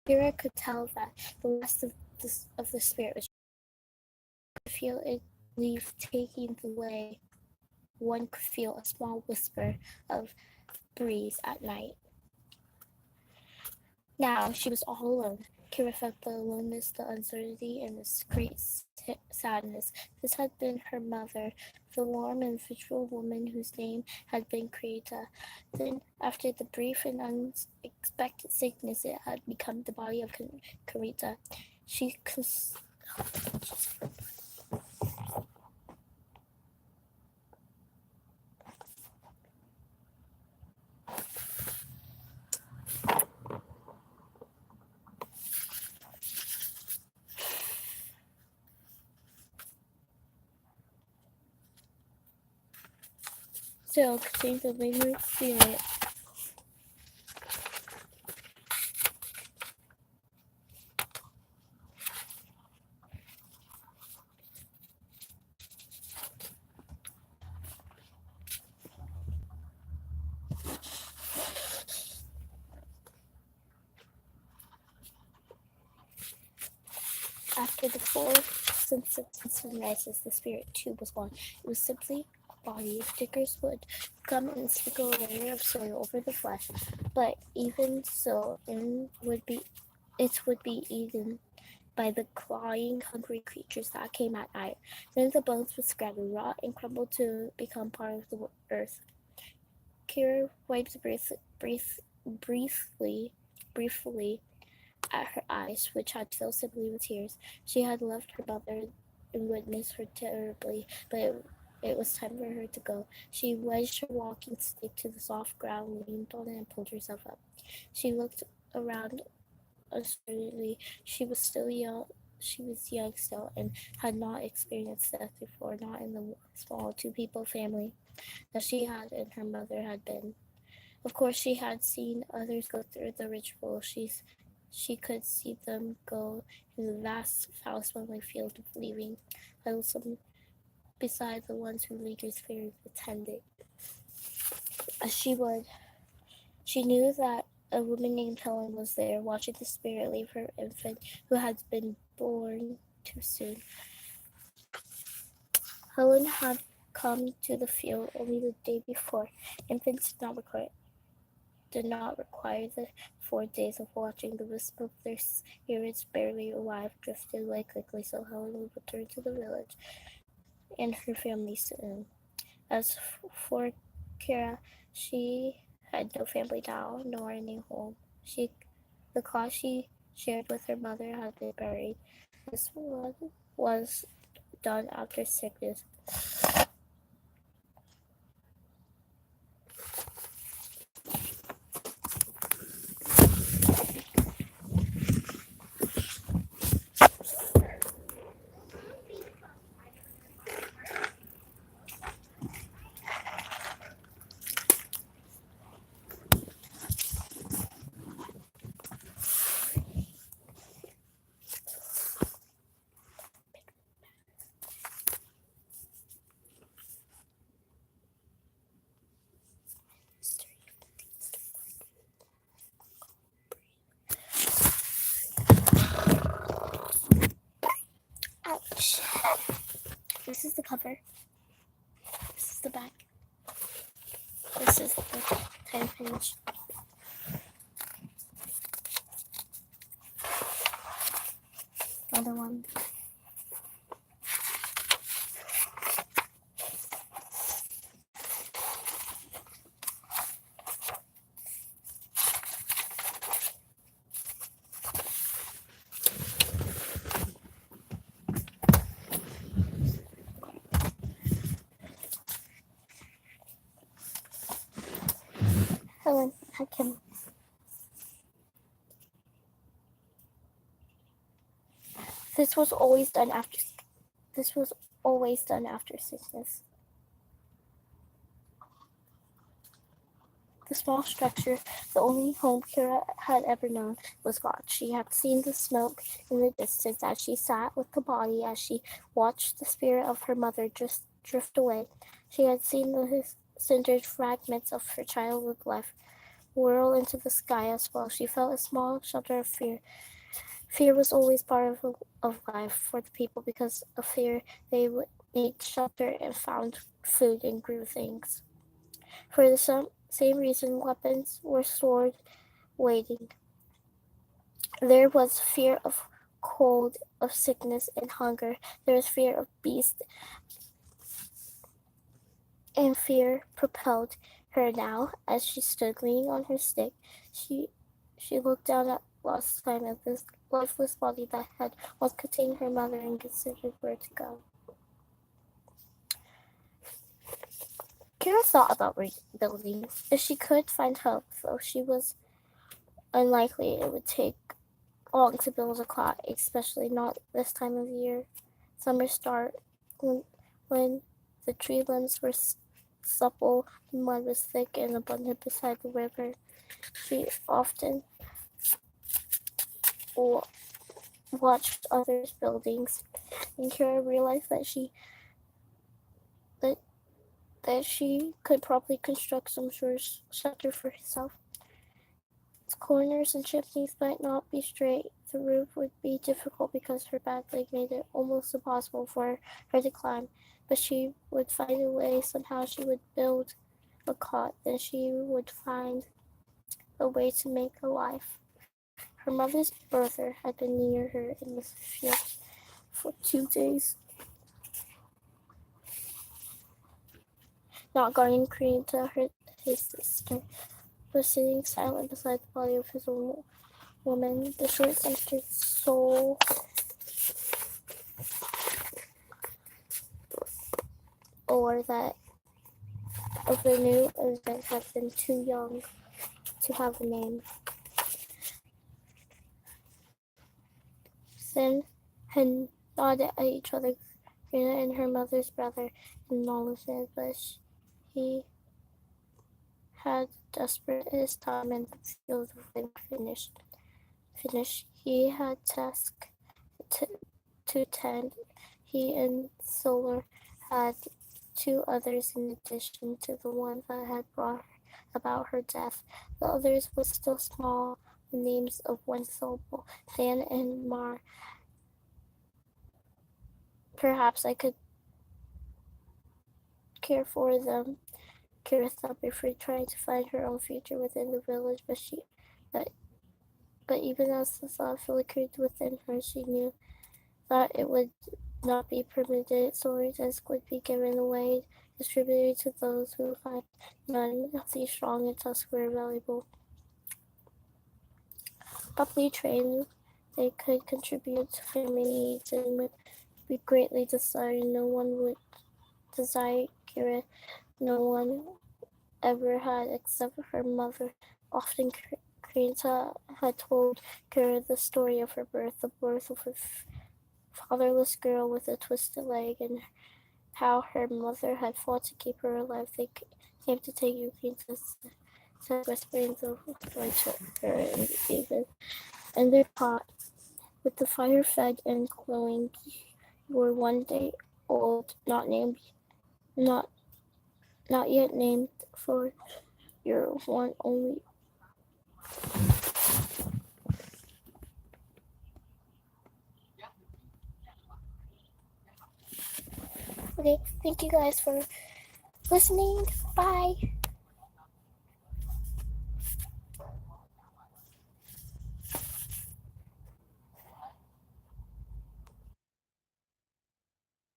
Kira could tell that the last of the spirit was feel it leave taking the way. One could feel a small whisper of breeze at night. Now she was all alone. Kira felt the aloneness, the uncertainty, and the great sadness. This had been her mother, the warm and vigil woman whose name had been Krita. Then, after the brief and unexpected sickness, it had become the body of Karita. She still contained the lingering spirit. After the full sunrises, the spirit too was gone. It was simply a body. Diggers would come and sprinkle a layer of soil over the flesh, but even so, it would be eaten by the clawing, hungry creatures that came at night. Then the bones would scramble, rot, and crumble to become part of the earth. Kira wiped briefly at her eyes, which had filled simply with tears. She had loved her mother and would miss her terribly, but it was time for her to go. She wedged her walking stick to the soft ground, leaned on it, and pulled herself up. She looked around uncertainly. She was still young. She was young still and had not experienced death before, not in the small two-people family that she had and her mother had been. Of course, she had seen others go through the ritual. She could see them go in the vast, foul-smelling field of leaving, lonesome beside the ones who Leader's fairy attended. As she would, she knew that a woman named Helen was there, watching the spirit leave her infant who had been born too soon. Helen had come to the field only the day before. Infants did not require the 4 days of watching. The wisp of their spirits barely alive drifted away quickly, so Helen would return to the village and her family soon. As for Kira, she had no family now, nor any home. The cause she shared with her mother had been buried. This was done after sickness. Ouch. This is the cover. This is the back. This is the title page. Another one. Helen Hakim. This was always done after. This was always done after sickness. The small structure, the only home Kira had ever known, was gone. She had seen the smoke in the distance as she sat with the body, as she watched the spirit of her mother just drift away. She had seen the cindered fragments of her childhood life whirl into the sky as well. She felt a small shelter of fear. Fear was always part of life for the people. Because of fear, they would made shelter and found food and grew things. For the same reason, weapons were stored waiting. There was fear of cold, of sickness and hunger. There was fear of beasts, and fear propelled her now. As she stood leaning on her stick, she looked down at lost time at this lifeless body that had once contained her mother and considered where to go. Kira thought about rebuilding. If she could find help, though she was unlikely it would take long to build a cot, especially not this time of year. Summer start when the tree limbs were supple, the mud was thick and abundant beside the river. She often watched others' buildings, and Kira realized that she could probably construct some sort of shelter for herself. Its corners and chimneys might not be straight. The roof would be difficult because her bad leg made it almost impossible for her to climb, but she would find a way. Somehow she would build a cot, then she would find a way to make a life. Her mother's brother had been near her in the field for 2 days, not guarding Karina, his sister, but sitting silent beside the body of his own woman. The short-sighted soul or that of the new event had been too young to have a name. Then had nodded at each other, Karina and her mother's brother acknowledged it, but he had desperate his time in the field of wind finished. He had task to tend. He and Solar had 2 others in addition to the one that had brought about her death. The others were still small, the names of one syllable, Dan and Mar. Perhaps I could care for them, Kira thought before trying to find her own future within the village, but even as the thought flickered within her, she knew that it would not be permitted. Swords as would be given away, distributed to those who had none. Healthy, strong, and tusks were valuable. Properly trained, they could contribute to family needs and would be greatly desired. No one would desire Kira. No one ever had except her mother. Often Karina had told Kira the story of her birth, the birth of a fatherless girl with a twisted leg, and how her mother had fought to keep her alive. They came to take Yukina said, whispering the word to her, and even in their pot, with the fire fed and glowing, you were 1 day old, not yet named, for your one only. Okay, thank you guys for listening. Bye.